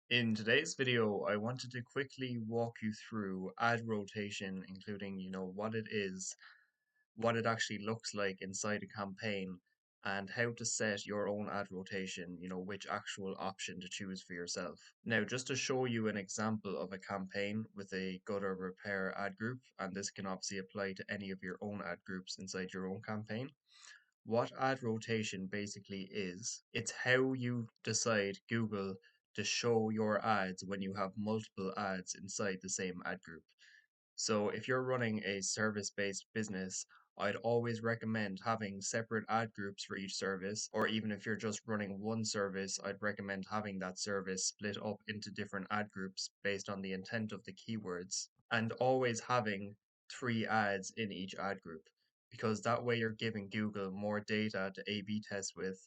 In today's video, I wanted to quickly walk you through ad rotation, including, what it is, what it actually looks like inside a campaign, and how to set your own ad rotation, which actual option to choose for yourself. Now, just to show you an example of a campaign with a gutter repair ad group, and this can obviously apply to any of your own ad groups inside your own campaign. What ad rotation basically is, it's how you decide Google to show your ads when you have multiple ads inside the same ad group. So if you're running a service-based business, I'd always recommend having separate ad groups for each service, or even if you're just running one service, I'd recommend having that service split up into different ad groups based on the intent of the keywords, and always having three ads in each ad group, because that way you're giving Google more data to A/B test with,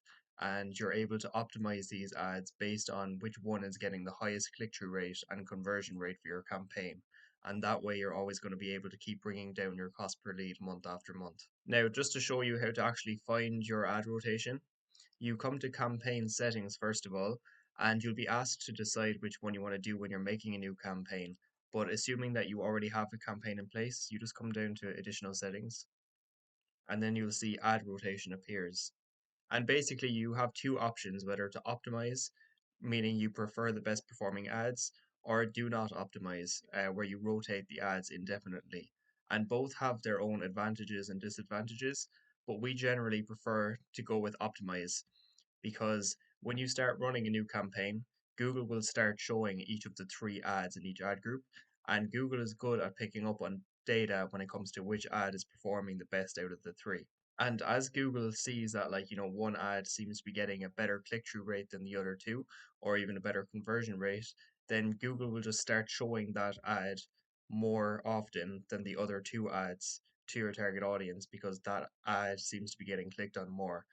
and you're able to optimize these ads based on which one is getting the highest click-through rate and conversion rate for your campaign, and that way you're always going to be able to keep bringing down your cost per lead month after month. Now, just to show you how to actually find your ad rotation, you come to campaign settings first of all, and you'll be asked to decide which one you want to do when you're making a new campaign. But assuming that you already have a campaign in place, you just come down to additional settings, and then you'll see ad rotation appears. And basically, you have two options whether to optimize, meaning you prefer the best performing ads, or do not optimize, where you rotate the ads indefinitely. And both have their own advantages and disadvantages, but we generally prefer to go with optimize because when you start running a new campaign, Google will start showing each of the three ads in each ad group, and Google is good at picking up on data when it comes to which ad is performing the best out of the three. And as Google sees that, one ad seems to be getting a better click through rate than the other two, or even a better conversion rate, then Google will just start showing that ad more often than the other two ads to your target audience because that ad seems to be getting clicked on more.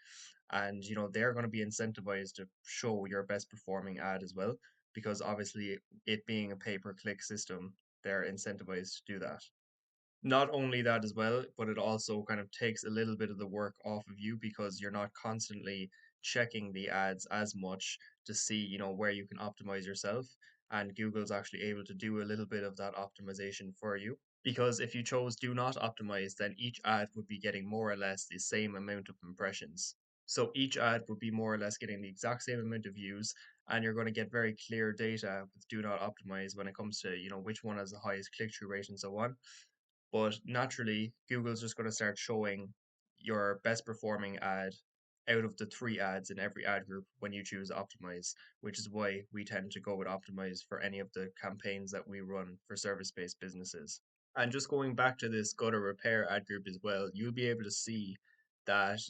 And they're going to be incentivized to show your best performing ad as well because obviously it being a pay per click system, they're incentivized to do that. Not only that as well, but it also kind of takes a little bit of the work off of you because you're not constantly checking the ads as much to see, where you can optimize yourself. And Google's actually able to do a little bit of that optimization for you. Because if you chose do not optimize, then each ad would be getting more or less the same amount of impressions. So each ad would be more or less getting the exact same amount of views, and you're going to get very clear data with do not optimize when it comes to, which one has the highest click-through rate and so on. But naturally, Google's just going to start showing your best performing ad out of the three ads in every ad group when you choose optimize, which is why we tend to go with optimize for any of the campaigns that we run for service-based businesses. And just going back to this gutter repair ad group as well, you'll be able to see that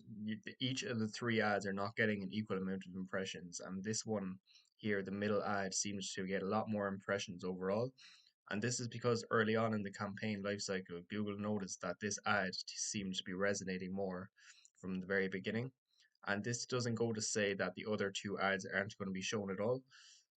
each of the three ads are not getting an equal amount of impressions. And this one here, the middle ad, seems to get a lot more impressions overall. And this is because early on in the campaign lifecycle, Google noticed that this ad seemed to be resonating more from the very beginning. And this doesn't go to say that the other two ads aren't going to be shown at all.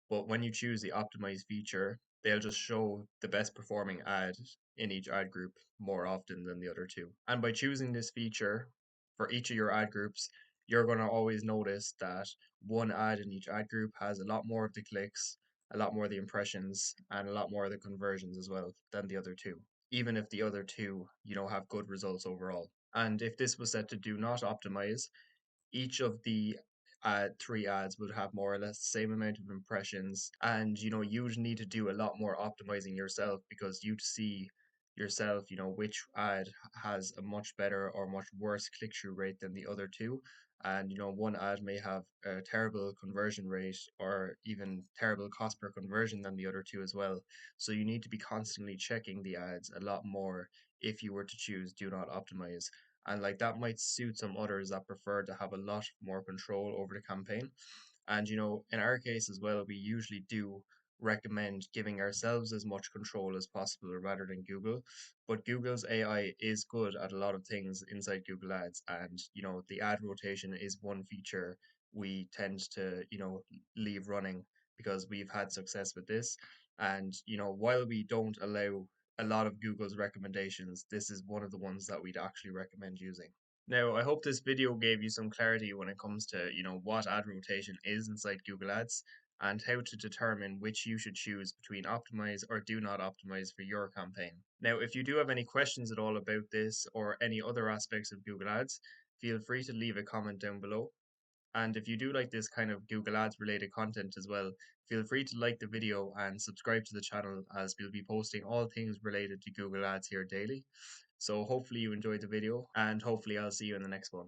But when you choose the optimize feature, they'll just show the best performing ad in each ad group more often than the other two. And by choosing this feature for each of your ad groups, you're going to always notice that one ad in each ad group has a lot more of the clicks, a lot more of the impressions, and a lot more of the conversions as well than the other two, even if the other two, have good results overall. And if this was set to do not optimize, each of the three ads would have more or less the same amount of impressions, and you'd need to do a lot more optimizing yourself because you'd see yourself which ad has a much better or much worse click-through rate than the other two. And one ad may have a terrible conversion rate or even terrible cost per conversion than the other two as well. So you need to be constantly checking the ads a lot more if you were to choose do not optimize. And that might suit some others that prefer to have a lot more control over the campaign. And in our case as well, we usually do recommend giving ourselves as much control as possible rather than Google. But Google's AI is good at a lot of things inside Google Ads, and the ad rotation is one feature we tend to leave running because we've had success with this. And while we don't allow a lot of Google's recommendations, this is one of the ones that we'd actually recommend using. Now, I hope this video gave you some clarity when it comes to, what ad rotation is inside Google Ads. and how to determine which you should choose between optimize or do not optimize for your campaign. Now, if you do have any questions at all about this or any other aspects of Google Ads, feel free to leave a comment down below. And if you do like this kind of Google Ads related content as well, feel free to like the video and subscribe to the channel, as we'll be posting all things related to Google Ads here daily. So hopefully you enjoyed the video, and hopefully I'll see you in the next one.